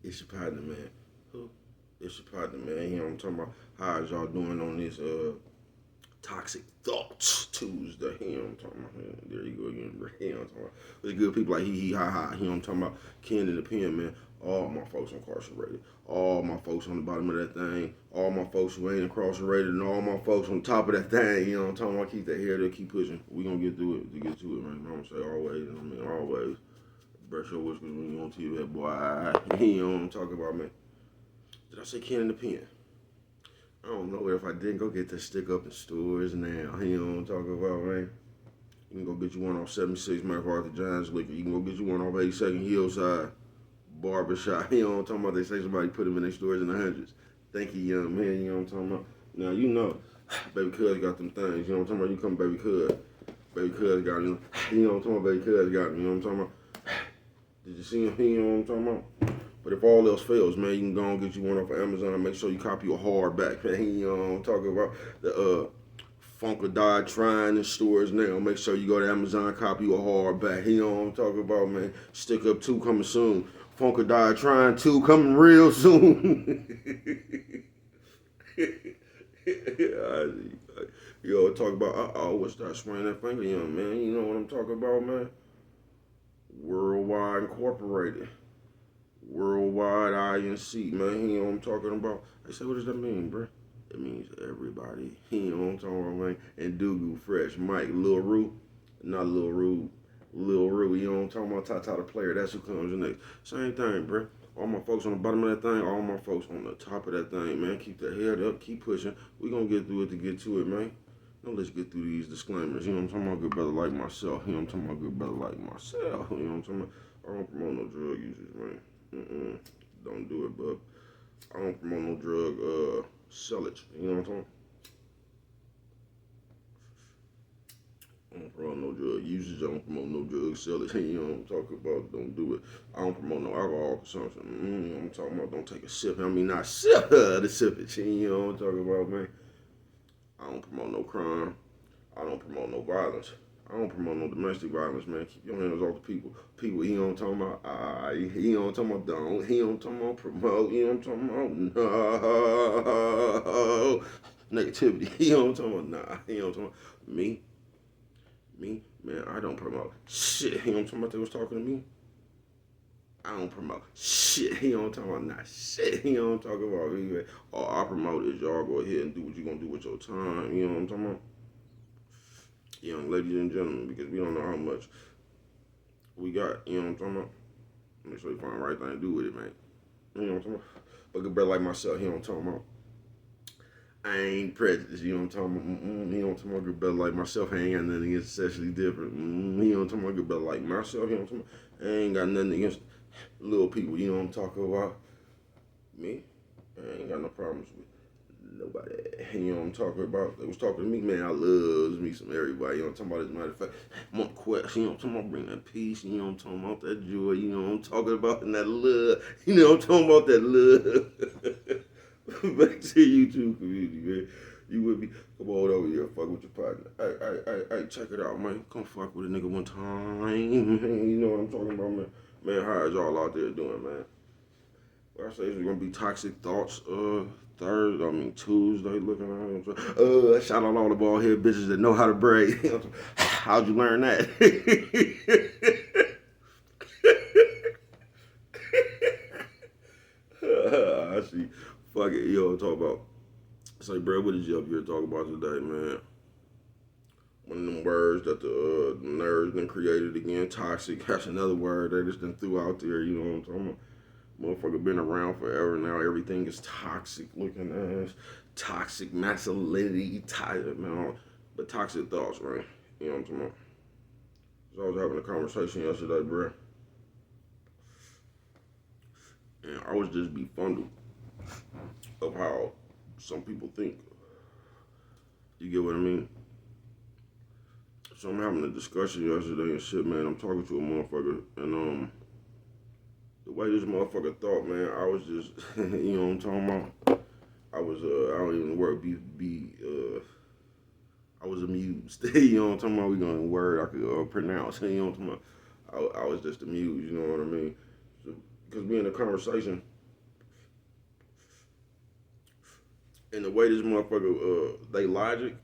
It's your partner, man. Who? It's your partner, man. You know what I'm talking about? How is y'all doing on this Toxic Thoughts Tuesday? You know what I'm talking about? Yeah, there you go again, bro. You know what I'm talking about? With good people like hee ha ha. You know what I'm talking about? Ken in the pen, man. All my folks incarcerated. All my folks on the bottom of that thing. All my folks who ain't incarcerated, and all my folks on top of that thing. You know what I'm talking about? Keep that hair there, keep pushing. We gonna get through it. To get to it, man. I'm gonna say always. I mean always. Brush your whiskers when you on TV, boy. You know what I'm talking about, man. Did I say Ken in the pen? I don't know if I didn't go get that stick up in stores now. You know what I'm talking about, man. You can go get you one off 76 MacArthur Giants Liquor. You can go get you one off 82nd Hillside Barbershop. You know what I'm talking about? They say somebody put them in their stores in the hundreds. Thank you, young man. You know what I'm talking about? Now, you know, Baby Cuz got them things. You know what I'm talking about? You come Baby Cuz. Baby Cuz got them. You know what I'm talking about? Baby Cuz got them. You know what I'm talking about? Did you see him? You know what I'm talking about? But if all else fails, man, you can go and get you one off of Amazon. Make sure you copy a hardback, man. You know what I'm talking about? The Funkadelic trying in stores now. Make sure you go to Amazon, copy a hardback. You know what I'm talking about, man? Stick Up 2 coming soon. Funkadelic trying 2 coming real soon. Yo, talk about, what's that? Swing that finger, young man. You know what I'm talking about, man? Worldwide Incorporated. Worldwide INC, man. You know what I'm talking about? I say, what does that mean, bro? It means everybody. You know what I'm talking about, man? And Dugu Fresh, Mike, Lil Rue, not Lil Rue, Lil Rue. You know what I'm talking about? Tata the player. That's who comes next. Same thing, bro. All my folks on the bottom of that thing, all my folks on the top of that thing, man. Keep the head up, keep pushing. We gonna get through it to get to it, man. Now let's get through these disclaimers. You know what I'm talking about? Good brother like myself. You know what I'm talking about? Good brother like myself. You know what I'm talking about? I don't promote no drug users, man. Don't do it, but I don't promote no drug sellage. You know what I'm talking? I don't promote no drug usage. I don't promote no drug sellage. You know what I'm talking about? Don't do it. I don't promote no alcohol consumption. You know what I'm talking about? Don't take a sip. I mean, not sip. The sip it. You know what I'm talking about, man? I don't promote no crime. I don't promote no violence. I don't promote no domestic violence, man. Keep your hands off the people. People, he don't talking about, he don't talking about don't, he don't talking about promote, he don't talking about no negativity. He don't talking about he don't talking about me, man. I don't promote shit. He don't talking about they was talking to me. I don't promote shit. He don't talking about not shit. He don't talk about me. All I promote is y'all go ahead and do what you gonna do with your time. You know what I'm talking about? Young ladies and gentlemen, because we don't know how much we got, you know what I'm talking about? Make sure you find the right thing to do with it, man. You know what I'm talking about? But good brother like myself, he don't talking about. I ain't prejudiced, you know what I'm talking about? He don't talking about good brother like myself, I ain't got nothing against sexually different. He don't talking about good brother like myself, he don't talking about. I ain't got nothing against little people, you know what I'm talking about? Me, I ain't got no problems with nobody. You know what I'm talking about? They was talking to me, man. I loves me some everybody. You know what I'm talking about? As a matter of fact, more quest. You know what I'm talking about? Bring that peace. You know what I'm talking about? That joy. You know what I'm talking about? And that love. You know what I'm talking about? That love. Back to you too, community, man. You with me? Come on over here, fuck with your partner. Hey, check it out, man. Come fuck with a nigga one time. You know what I'm talking about, man? Man, how is y'all out there doing, man? Well, I say it's gonna be Toxic Thoughts, Tuesday, looking at shout out all the ball head bitches that know how to braid. How'd you learn that? I see. Fuck it, yo, talk about. Say, bro, what did you up here talk about today, man? One of them words that the nerds done created again, toxic. That's another word they just done threw out there, you know what I'm talking about? Motherfucker been around forever now. Everything is toxic looking ass, toxic masculinity, tired man. But toxic thoughts, right? You know what I'm talking about? So I was having a conversation yesterday, bro, and I was just befuddled of how some people think. You get what I mean? So I'm having a discussion yesterday and shit, man. I'm talking to a motherfucker, and the way this motherfucker thought, man, I was just, you know what I'm talking about? I was, I don't even work, I was amused. You know what I'm talking about? We going to word I could pronounce. You know what I'm talking about? I was just amused, you know what I mean? Because we in a conversation, And the way this motherfucker, they logic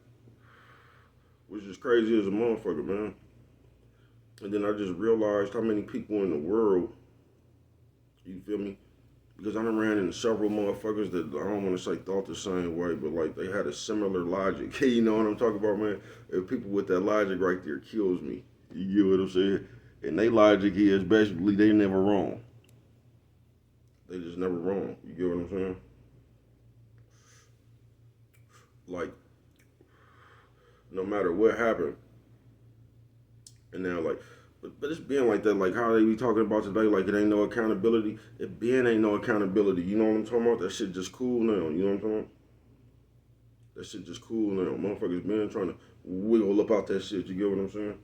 was just crazy as a motherfucker, man. And then I just realized how many people in the world, you feel me? Because I done ran into several motherfuckers that I don't want to say thought the same way, but like they had a similar logic. You know what I'm talking about, man? And people with that logic right there kills me. You get what I'm saying? And they logic is basically they never wrong. They just never wrong. You get what I'm saying? Like, no matter what happened, and now like, but it's being like that. Like how they be talking about today, like it ain't no accountability. It being ain't no accountability. You know what I'm talking about? That shit just cool now. You know what I'm talking about? That shit just cool now. Motherfuckers been trying to wiggle up out that shit. You get what I'm saying?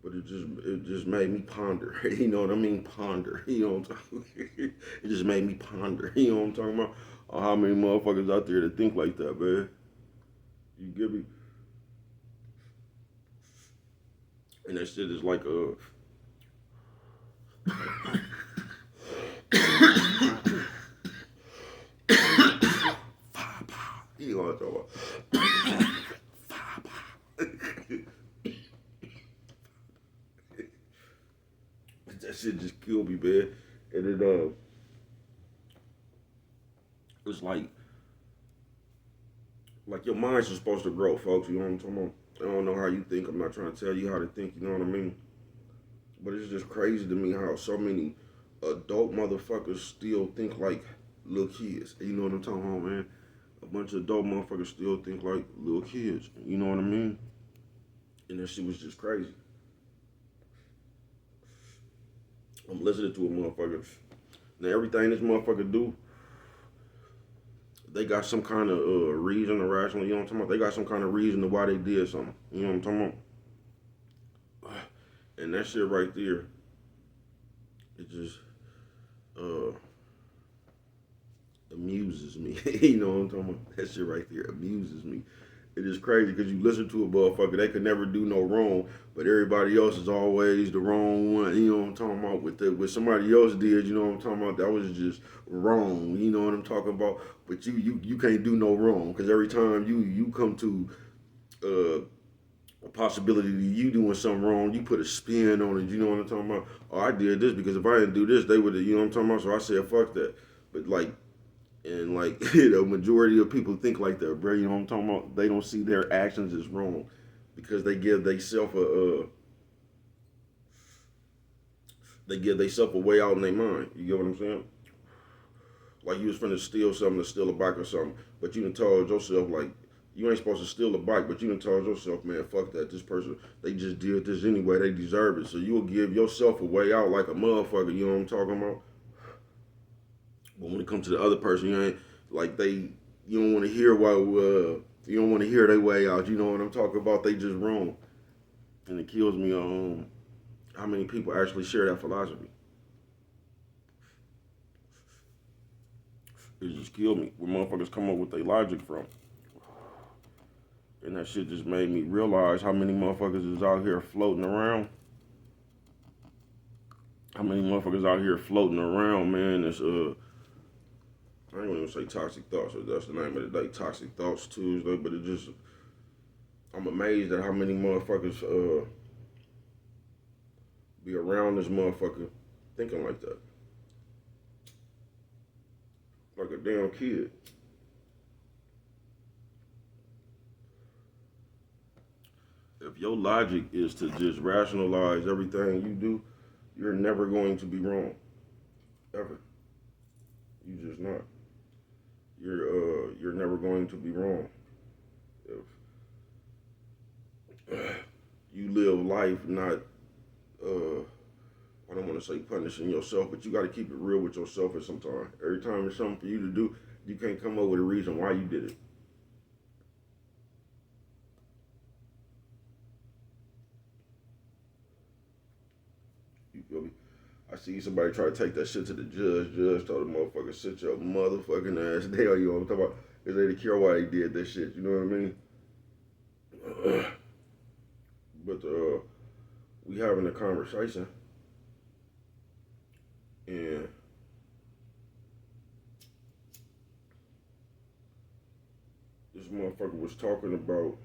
But it just made me ponder. You know what I mean? Ponder. You know what I'm talking about? It just made me ponder. You know what I'm talking about? How many motherfuckers out there that think like that, man? You get me? And that shit is like you know what I'm talking about? That shit just killed me, man. And it's like your mind's just supposed to grow, folks. You know what I'm talking about? I don't know how you think. I'm not trying to tell you how to think. You know what I mean? But it's just crazy to me how so many adult motherfuckers still think like little kids. You know what I'm talking about, man? A bunch of adult motherfuckers still think like little kids. You know what I mean? And that shit was just crazy. I'm listening to a motherfucker. Now everything this motherfucker do, they got some kind of reason or rational. You know what I'm talking about? They got some kind of reason to why they did something. You know what I'm talking about? And that shit right there, it just uh, amuses me. You know what I'm talking about? That shit right there amuses me. It is crazy because you listen to a motherfucker, they could never do no wrong, but everybody else is always the wrong one. You know what I'm talking about? With somebody else did, you know what I'm talking about? That was just wrong. You know what I'm talking about? But you can't do no wrong because every time you come to a possibility of you doing something wrong, you put a spin on it. You know what I'm talking about? Oh, I did this because if I didn't do this, they would have. You know what I'm talking about? So I said, fuck that. But like and like majority of people think like that, bro. You know what I'm talking about? They don't see their actions as wrong because they give themselves a way out in their mind. You get what I'm saying? Like you was finna steal something to steal a bike or something, but you done told yourself like you ain't supposed to steal a bike, but you done told yourself, man, fuck that. This person, they just did this anyway. They deserve it. So you'll give yourself a way out like a motherfucker. You know what I'm talking about? But when it comes to the other person, you ain't like they. You don't want to hear why. You don't want to hear their way out. You know what I'm talking about? They just wrong, and it kills me. How many people actually share that philosophy? It just killed me. Where motherfuckers come up with their logic from, and that shit just made me realize how many motherfuckers is out here floating around. How many motherfuckers out here floating around, man? It's I ain't gonna say toxic thoughts. That's the name of the day, Toxic Thoughts Tuesday. But it just, I'm amazed at how many motherfuckers be around this motherfucker thinking like that, like a damn kid. If your logic is to just rationalize everything you do, you're never going to be wrong, ever. You just not. You're never going to be wrong. If you live life not I don't want to say punishing yourself, but you got to keep it real with yourself at some time. Every time there's something for you to do, you can't come up with a reason why you did it. You feel me? I see somebody try to take that shit to the judge. Judge told the motherfucker, sit your motherfucking ass down. You know what I'm talking about? Because they didn't care why they did that shit. You know what I mean? But we having a conversation, and This motherfucker was talking about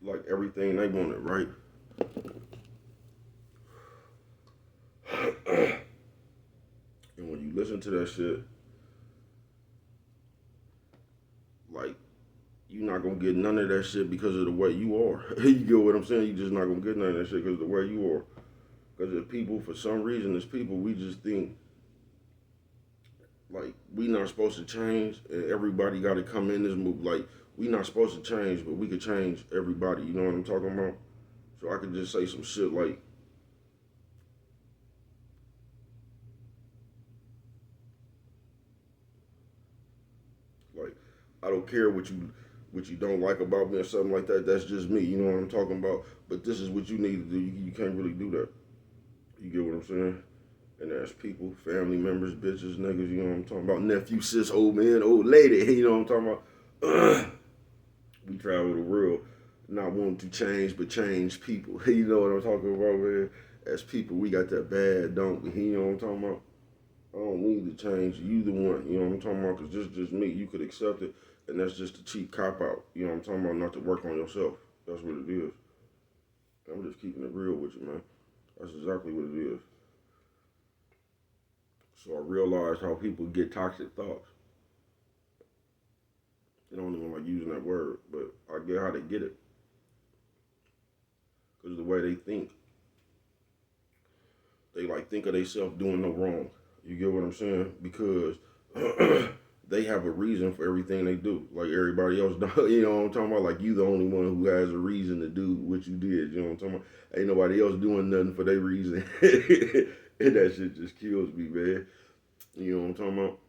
like everything they wanted, right? And when you listen to that shit, like you're not gonna get none of that shit because of the way you are. You get what I'm saying? You're just not gonna get none of that shit because of the way you are. Because the people, for some reason, as people, we just think like we not supposed to change, and everybody got to come in this move. Like we not supposed to change, but we could change everybody. You know what I'm talking about? So I could just say some shit like I don't care what you don't like about me or something like that. That's just me. You know what I'm talking about? But this is what you need to do. You can't really do that. You get what I'm saying? And there's people, family members, bitches, niggas, you know what I'm talking about? Nephew, sis, old man, old lady, you know what I'm talking about? We travel the world not wanting to change, but change people. You know what I'm talking about, man? As people, we got that bad, don't we? You know what I'm talking about? I don't need to change. You the one, you know what I'm talking about? Because this is just me. You could accept it, and that's just a cheap cop out. You know what I'm talking about? Not to work on yourself. That's what it is. I'm just keeping it real with you, man. That's exactly what it is. So I realized how people get toxic thoughts. They don't even like using that word, but I get how they get it. Because the way they think, they like think of themselves doing no wrong. You get what I'm saying? Because they have a reason for everything they do. Like everybody else, you know what I'm talking about? Like you the only one who has a reason to do what you did. You know what I'm talking about? Ain't nobody else doing nothing for their reason. And that shit just kills me, man. You know what I'm talking about?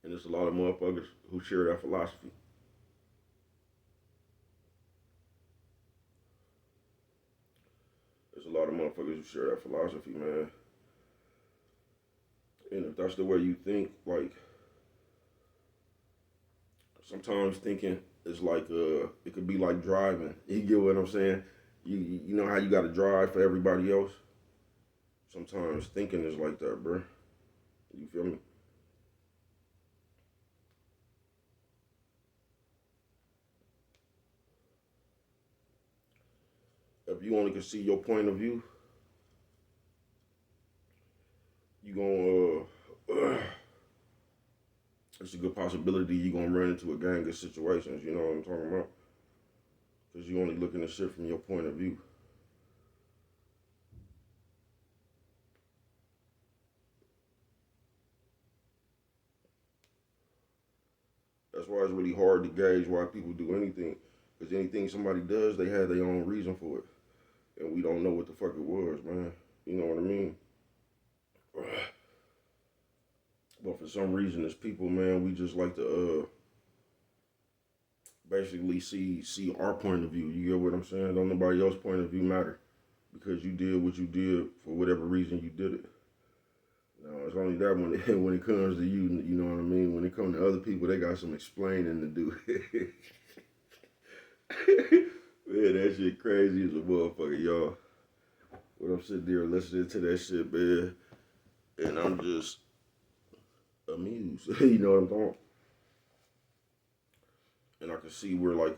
And there's a lot of motherfuckers who share that philosophy. There's a lot of motherfuckers who share that philosophy, man. And if that's the way you think, like sometimes thinking is like it could be like driving. You get what I'm saying? You know how you got to drive for everybody else. Sometimes thinking is like that, bro. You feel me? If you only can see your point of view, you gonna it's a good possibility you gonna run into a gang of situations. You know what I'm talking about? Because you only looking at shit from your point of view. That's why it's really hard to gauge why people do anything. Because anything somebody does, they have their own reason for it. And we don't know what the fuck it was, man. You know what I mean? But for some reason, as people, man, we just like to basically see our point of view. You get what I'm saying? Don't nobody else's point of view matter because you did what you did for whatever reason you did it. No, it's only that when when it comes to you, you know what I mean. When it comes to other people, they got some explaining to do. Man, that shit crazy as a motherfucker, y'all. When I'm sitting there listening to that shit, man, and I'm just amused. You know what I'm talking? And I can see where I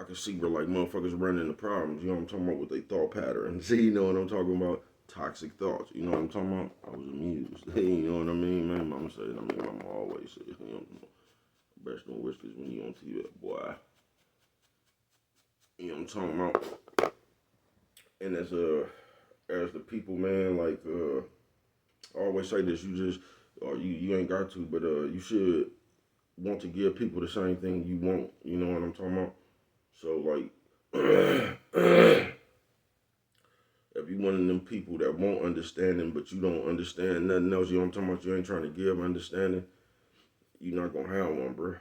can see where like motherfuckers run into problems. You know what I'm talking about with their thought patterns. You know what I'm talking about? Toxic thoughts. You know what I'm talking about? I was amused. You know what I mean, man? Mama said, I mean, mama always said, you know, best no whiskers when you on TV, boy. You know what I'm talking about? And as the people, man, like I always say this, you just or you ain't got to, but you should want to give people the same thing you want. You know what I'm talking about? So like, if you one of them people that want understanding, but you don't understand nothing else, you know what I'm talking about? You ain't trying to give understanding. You're not gonna have one, bro.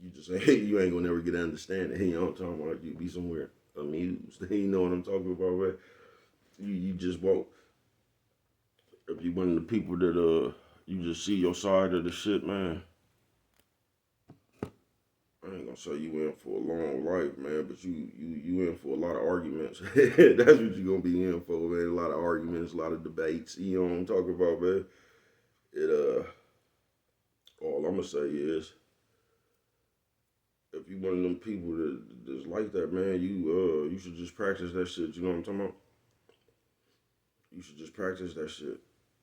You just you ain't gonna never get understanding. You know what I'm talking about? You be somewhere amused. You know what I'm talking about, man? You just won't. If you one of the people that you just see your side of the shit, man. I ain't gonna say you in for a long life, man, but you in for a lot of arguments. That's what you gonna be in for, man. A lot of arguments, a lot of debates. You know what I'm talking about, man. It all I'm gonna say is, if you one of them people that's like that, man, you should just practice that shit. You know what I'm talking about? You should just practice that shit.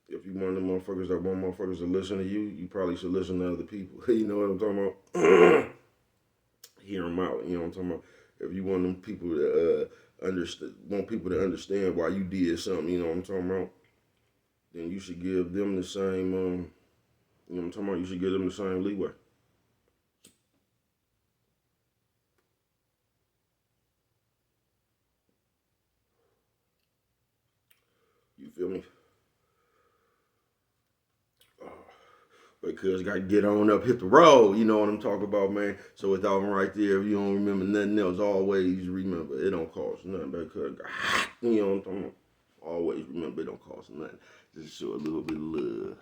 If you one of them motherfuckers that want motherfuckers to listen to you, you probably should listen to other people. You know what I'm talking about? Hear them out. You know what I'm talking about? If you want them people to understand, want people to understand why you did something, you know what I'm talking about? Then you should give them the same. You know what I'm talking about? You should give them the same leeway. You feel me? Because got to get on up, hit the road. You know what I'm talking about, man. So with that one right there, if you don't remember nothing else, always remember it don't cost nothing. Because you know what I'm talking about. Always remember it don't cost nothing. Just show a little bit of love.